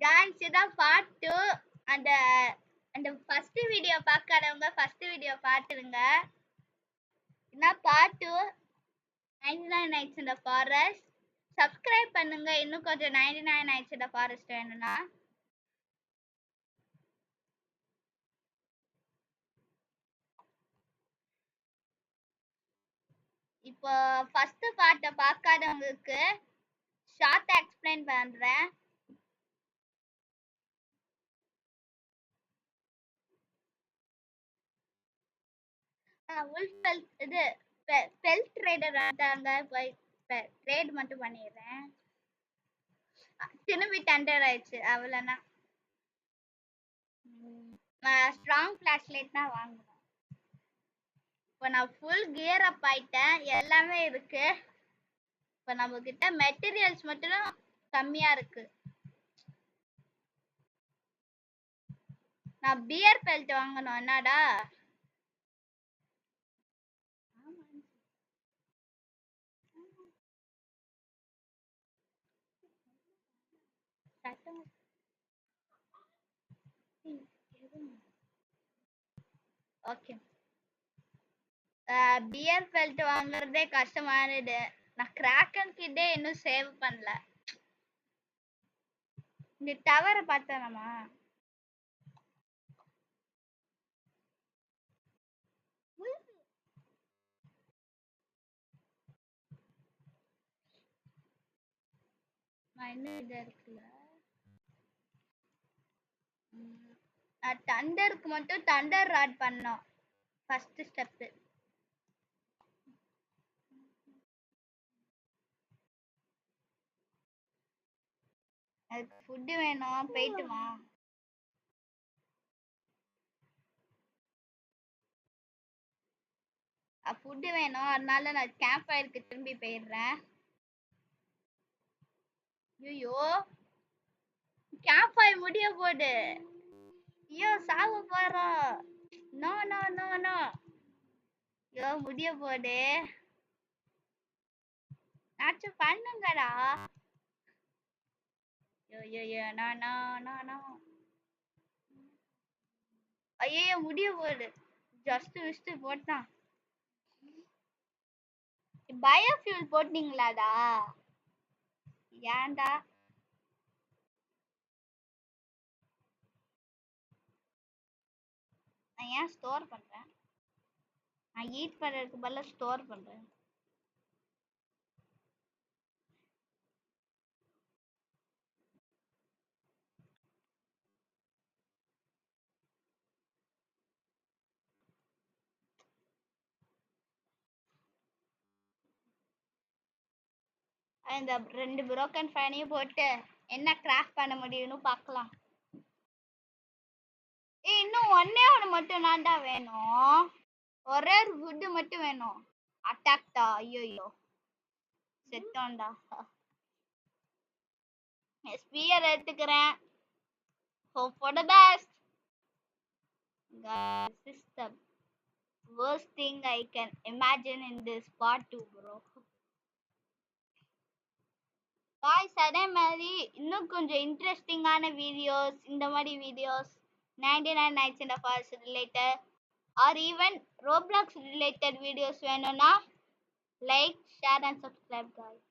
Guys இதான் part 2. அந்த அந்த ஃபர்ஸ்ட் வீடியோ பார்க்காதவங்க ஃபர்ஸ்ட் வீடியோ பார்த்துருங்க. இதான் part 2 99 nights in the forest. Subscribe பண்ணுங்க இன்னும் கொஞ்சம் 99 நைட்ஸ் இன் த ஃபாரஸ்ட் வேணும்னா. இப்போ ஃபர்ஸ்ட் பார்ட்டை பார்க்காதவங்களுக்கு ஷார்ட்டா எக்ஸ்பிளைன் பண்றேன். இது பெல் ட்ரேடர் வந்தாங்க, போய் ட்ரேட் மட்டும் பண்ணிடுறேன். திரும்பி டெண்டர் ஆயிடுச்சு அவ்வளோனா. நான் ஸ்ட்ராங் ஃபிளாஷ்லைட் தான் வாங்குவேன். இப்போ நான் ஃபுல் கியர் அப் ஆயிட்டேன், எல்லாமே இருக்கு. இப்போ நம்ம கிட்ட மெட்டீரியல்ஸ் மட்டும் கம்மியா இருக்கு. நான் பியர் பெல்ட் வாங்கணும். என்னடா ஓகே, பியர் பெல்ட் வாங்குறதே கஷ்டமானது. நான் கிராக்கன் கிட்டே இன்னும் சேவ் பண்ணல. இந்த டவரை பார்த்தேனமா. டண்டருக்கு மட்டும் டண்டர் ராட் பண்ணோம் ஃபர்ஸ்ட் ஸ்டெப். அதுக்கு ஃபுட் வேணும், போயிட்டு வா. ஃபுட் வேணும், அதனால நான் கேம்ப் ஃபயருக்கு திரும்பி போயிடுறேன். ஐயோ கேம்ப் ஃபயர் முடிய போகுது. ஐயோ சாவ போறோம். No no no no. ஐயோ முடிய போகுது. ஆச்சு பண்ணுங்கடா. ஐயோ நோ நோ நோ நோ. ஐயோ முடிய போகுது. ஜஸ்ட் விஸ்ட் போட்டான். பயோஃபியூல் போட்டீங்களாடா? ஏன்டா? நான் ஏன் ஸ்டோர் பண்றேன்? நான் ஈட் பண்றதுக்கு பதிலா ஸ்டோர் பண்றேன். இந்த 2 broken ஃபேனையும் போட்டு என்ன கிராஃப்ட் பண்ண முடியும்னு பார்க்கலாம். இன்னும் ஒண்ணே மட்டும் தான்டா வேணும். ஒரே ஒரு wood மட்டும் வேணும். அட்டாக்டா. ஐயோ செத்தோம்டா. ஸ்பியர் எடுத்துக்கிறேன். Hope for the best. Guys, this is the worst thing I can imagine in this part 2, bro. Guys, அதே மாதிரி இன்னும் கொஞ்சம் இன்ட்ரெஸ்டிங்கான வீடியோஸ், இந்த மாதிரி videos 99 nights in the forest related or even Roblox related videos வேணும்னா like, share and subscribe guys.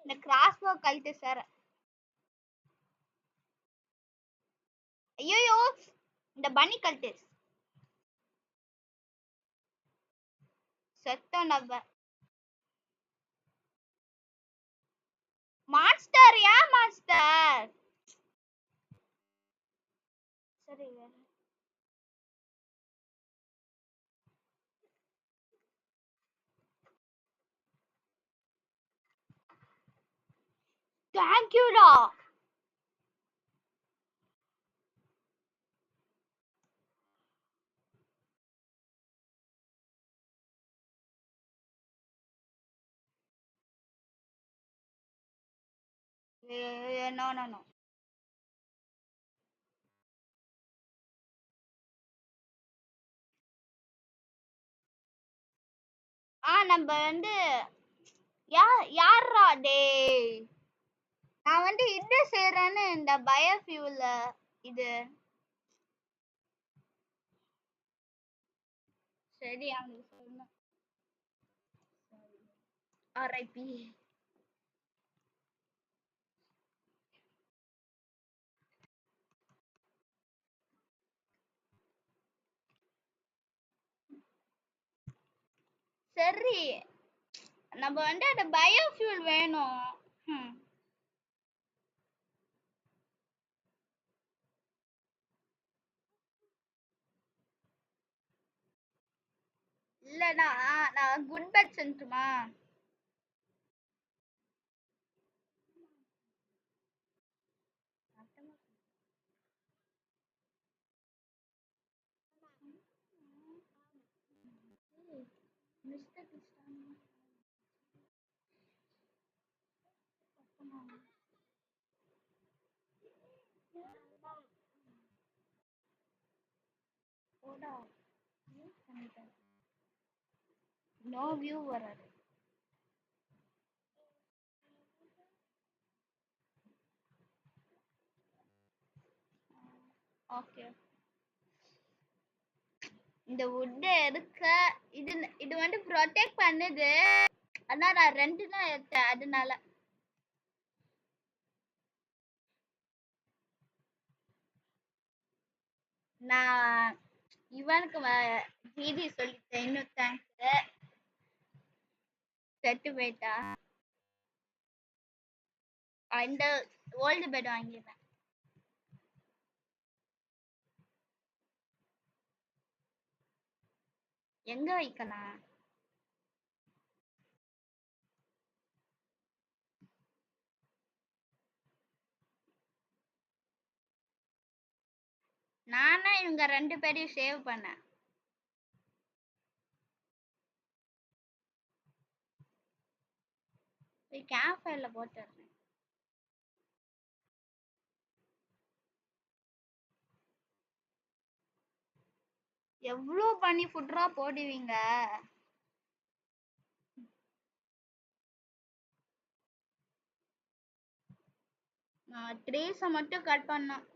இந்த கிராஸ்போ கழட்டு sir. ஐயோ இந்த பனி கழட்டு. செத்தோம் நம்ம. மான்ஸ்டர் ஏன் மான்ஸ்டர்? சரி தேங்க்யூடா. No. நம்ம வந்து யாரா டேய் நான் வந்து இது செய்யறேன்னு இந்த பயோஃபியூல் இது சரி அவனுக்கு சொன்னேன் ஆர்ஐபி சரி நம்ம வந்து அந்த பயோஃபியூல் வேணும் இல்லனா நான் குட் பேட் சென்றுமா நோ வியூ வராது ஓகே இந்த வுட் எடுக்க இது இது வந்து ப்ரொடெக்ட் பண்ணுது ஆனா நான் 2 தான் எடுத்தேன் அதனால நான் இவனுக்கு ஜிடி சொல்லிட்டேன் இன்னும் தேங்க்ஸ் செட்டு போயிட்டா இந்த ஓல்டு பெட் வாங்கிடுறேன் எங்க வைக்கலாம் நானா இவங்க 2 பேரையும் சேவ் பண்ணேன் போய் கேம்ப் ஃபயர்ல போட்டுறேன் எவ்வளோ பண்ணி ஃபுட்ரா போடுவீங்க நான் ட்ரீஸை மட்டும் கட் பண்ணேன்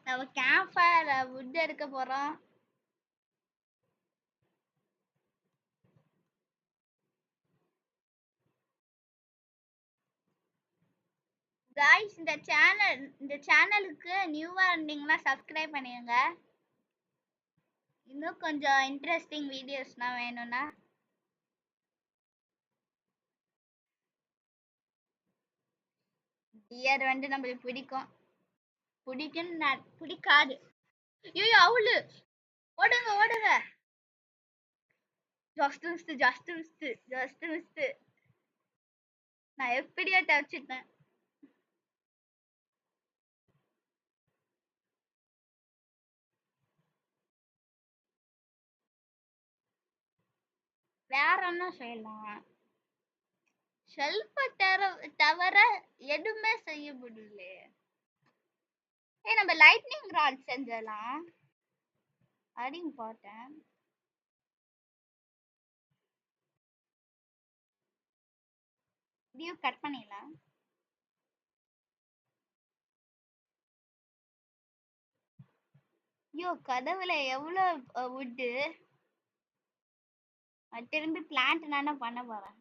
நம்ம கேம்ப் ஃபயர் வுட் எடுக்க போறோம் गाइस இந்த சேனலுக்கு நியூவா இருந்தீங்கன்னா சப்ஸ்கிரைப் பண்ணிடுங்க இன்னும் கொஞ்சம் இன்ட்ரெஸ்டிங் வீடியோஸ்லாம் வேணும்னா டியர் வந்து நம்மளுக்கு பிடிக்காது ஐயோ அவளு ஓடுங்க ஓடுங்க ஜஸ்ட் மிஸ்ட் நான் எப்படியோ தப்பிச்சிட்டேன் வேற என்ன செய்யலாம் ஷெல்ஃபை தவிர எதுவுமே செய்ய முடியல நம்ம லைட்னிங் ராட் செஞ்சிடலாம் அது இம்பார்ட்டன்ட் இதையும் கட் பண்ணிடலாம் ஐயோ கதவுல எவ்வளோ வுட்டு திரும்பி பிளான்ட் நானே பண்ண போறேன்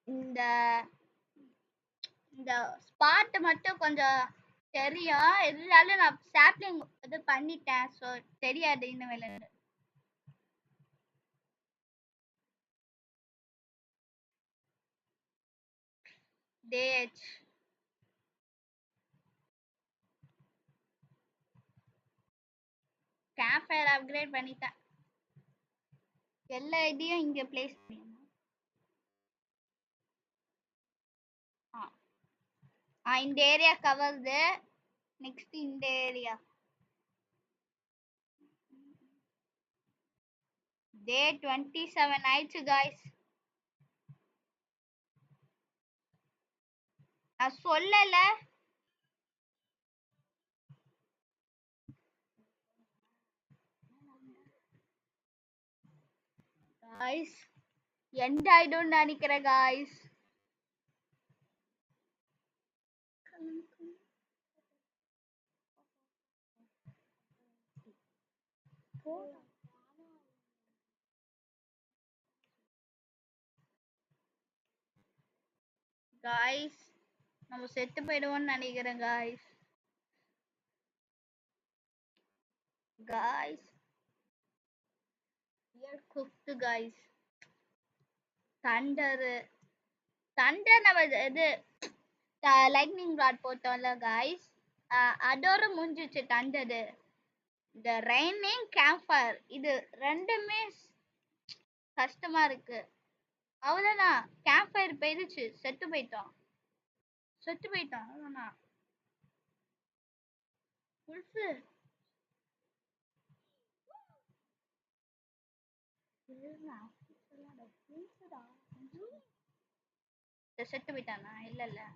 இந்த இந்த ஸ்பாட் மட்டும் கொஞ்சம் தெரியும் இருந்தாலும் நான் சாப்லிங் இது பண்ணிட்டேன் ஸோ தெரியாது இன்னும் விளையாடு DH. கேம்ப்ஃபயர் அப்கிரேட் பண்ணிட்டேன். எல்லா இதையும் இங்க பிளேஸ் பண்ணிடணும். இந்த ஏரியா கவர்து. நெக்ஸ்ட் இந்த ஏரியா. டே 27 ஆயிடுச்சு காய்ஸ். நான் சொல்லல. காய்ஸ் எண்ட் ஆயிடும்னு நினைக்கிறேன் காய்ஸ். காய்ஸ் நம்ம செத்து போயிடுவோம்னு நினைக்கிறேன் guys. Guys we are cooked guys. Thunder நம்ம இது லைட்னிங் ராட் போட்டோம்ல காய்ஸ், அதோட முடிஞ்சிச்சு தண்டர். இந்த ரெய்னிங் கேம்ப்ஃபயர் இது ரெண்டுமே கஷ்டமா இருக்கு. அவ்வளோதான், கேம்ப்ஃபயர் போயிடுச்சு, செத்து போயிட்டோம் அவ்வளோதான். புல்சு செத்து போயிட்டானா? இல்லடா,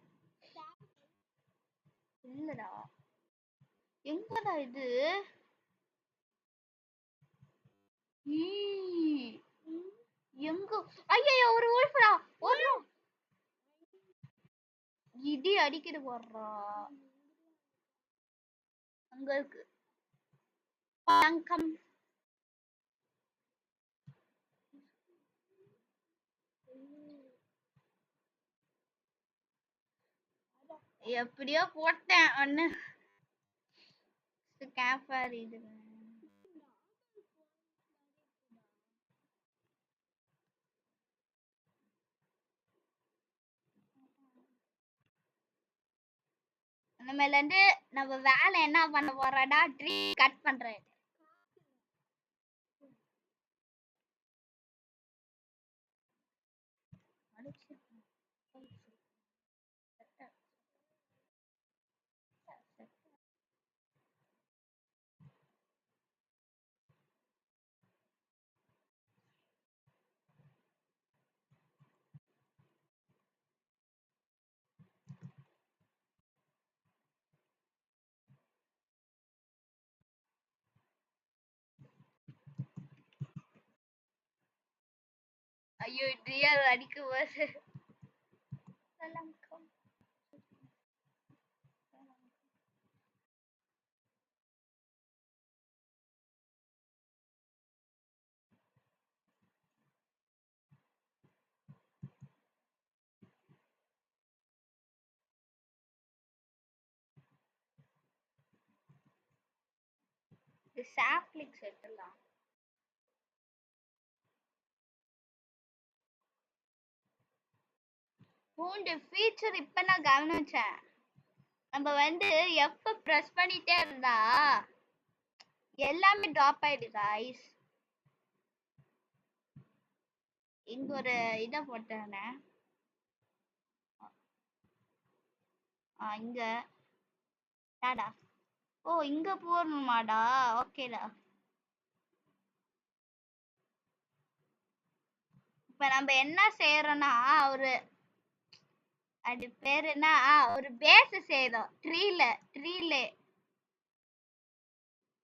எங்கடா இது? எங்க? ஐயோ, ஒரு wolfடா. ஒரு இடி அடிக்குது போடுறா. அங்க இருக்கு பழங்கம். எப்படியோ போட்டேன் ஒண்ணு. கேம்ப்ஃபயர் இது இனிமேல இருந்து நம்ம வேலை என்ன பண்ண போறோம்னா ட்ரீ கட் பண்றேன். ஐயோ, டியர் அடிக்க போது. சாப்லிக்ஸ் எடுத்துடலாம். பூண்டு ஃபீச்சர் இப்ப நான் கவனிச்சேன். நம்ம எப்ப பிரஸ் பண்ணிட்டே இருந்தா எல்லாமே டிராப் ஆயிடுது गाइस. இங்க ஒரு இத போட்டேனே. இங்க டாடா. ஓ, இங்க போறணுமாடா? ஓகேடா. இப்ப நம்ம என்ன செய்யறோம்னா ஒரு அது பேர் என்ன, ஒரு பேஸ் செய்யறோம். ட்ரீல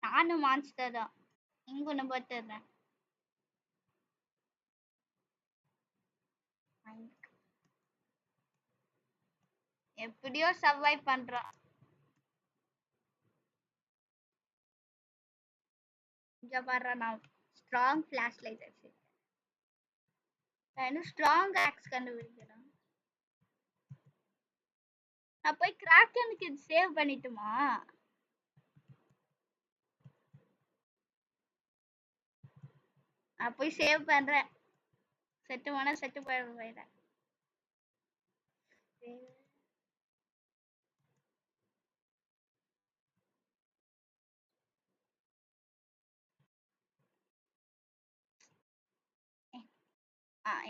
நானும் மான்ஸ்டர் தான். இங்க ஒண்ணு போட்டுறேன். எப்படியோ சர்வைவ் பண்றோம். இங்க பாரு, நான் ஸ்ட்ராங் ஃபிளாஷ் லைட் வச்சிருக்கேன். நான் ஸ்ட்ராங் ஆக்ஸ் கண்டுபிடிக்கிறேன். நான் போய் கிராக்கனுக்கு இது சேவ் பண்ணிட்டுமா? நான் போய் சேவ் பண்றேன். செட்டு போனா செட்டு போயிடுறேன்.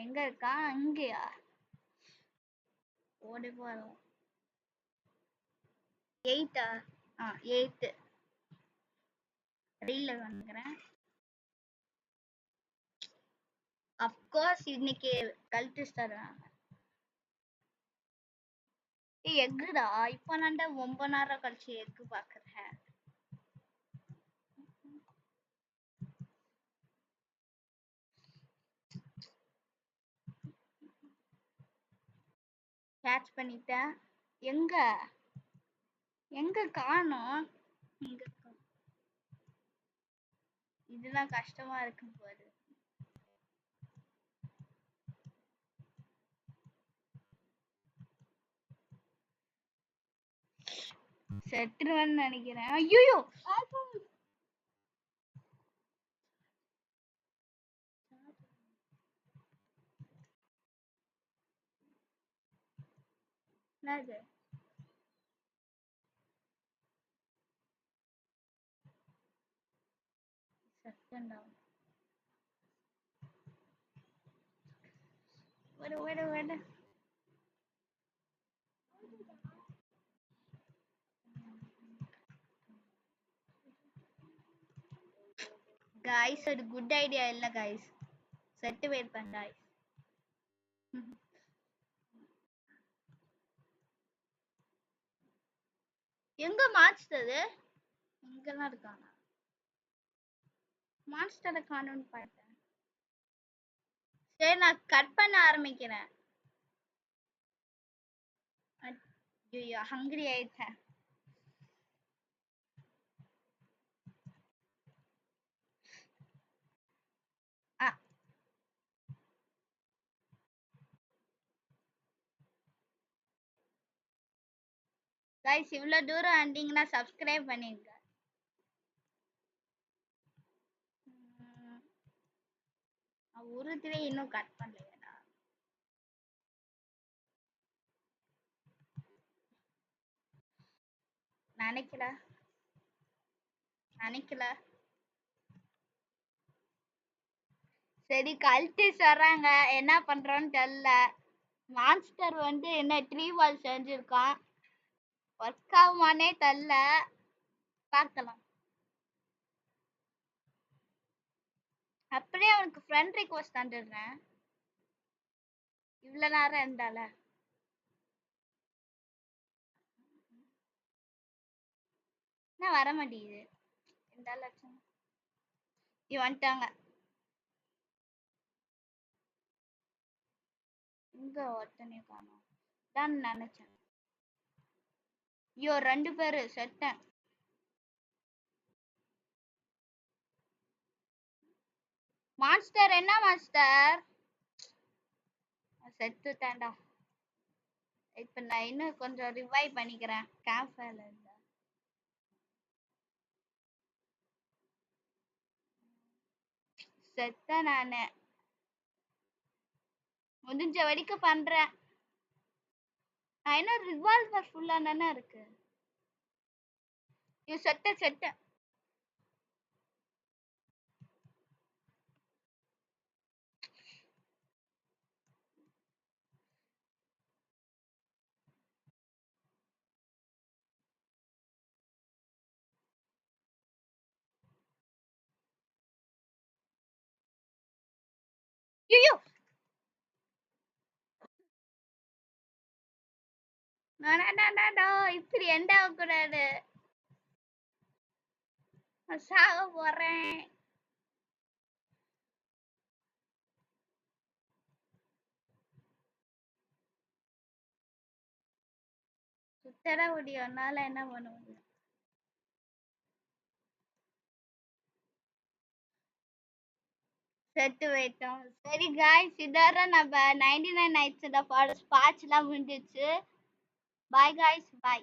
எங்க இருக்கா? இங்கயா? ஓடி போறோம். 8 8 ரீல்ல வந்துக்கிறேன். அப்கோர்ஸ் இன்னைக்கு கல்டிஸ்ட் தருவாங்க. எக்குடா இப்ப நான் 9 நேரம் கழிச்சு எக்கு பாக்குறேன். கேட்ச் பண்ணிட்டேன். எங்க எங்க காணோம்? இங்க இதெல்லாம் கஷ்டமா இருக்கும் போது. செத்துருவேன்னு நினைக்கிறேன். ஐயோ என்னது? செகண்டா விடு. கைஸ் ஒரு குட் ஐடியா இல்ல கைஸ். செட்டு வெயிட் பண்ண கைஸ். எங்க மான்ஸ்டர்? இங்கலாம் இருக்காங்க. மான்ஸ்டரை காணோம்னு பார்த்தேன். சரி நான் கட் பண்ண ஆரம்பிக்கிறேன். ஐயோ ஹங்கிரி ஆயிட்டேன். கைஸ் இவ்வளவு தூரம் வந்தீங்கன்னா சப்ஸ்கிரைப் பண்ணிருங்க. ஒருத்தரே இன்னும் கட் பண்ணலையடா. நினைக்கல. சரி கல்டிஸ் வர்றாங்க, என்ன பண்றோன்னு தெரியல. மான்ஸ்டர் வந்து என்ன ட்ரீ வால் செஞ்சிருக்கான். ஒர்க் ஆகுமானே தெரியல. பார்க்கலாம். அப்படியே அவனுக்கு ஃப்ரெண்ட் ரிக்வெஸ்ட் தந்துடுறேன். இவ்வளவு நேரம் இருந்தால என்ன வர மாட்டேங்குது. வந்துட்டாங்க. இங்க ஒருத்தனே காணோம் தான் நினைச்சேன். ஐயோ 2 பேரு செத்தேன். மான்ஸ்டர் என்ன மான்ஸ்டர்? செத்து தாண்டா. இப்ப நான் இன்னும் கொஞ்சம் ரிவைவ் பண்ணிக்கிறேன். கேம்ப் ஃபயர்ல இல்ல. செத்த நானு. முடிஞ்ச வரைக்கும் பண்றேன். நான் என்ன ரிவால்வர் ஃபுல்லா தானே இருக்கு. ஐயோ செத்த. ஐயோ இப்படி எண்ட் ஆகக்கூடாது. சாக போறேன். சுத்தர முடியும்னால என்ன பண்ண முடியும். செத்து போயிட்டோம். சரி காய்ஸ் இதோட நம்ம 99 நைட்ஸ் ஃபாரஸ்ட் பார்ட்ஸ்லாம் முடிஞ்சிச்சு. Bye guys bye.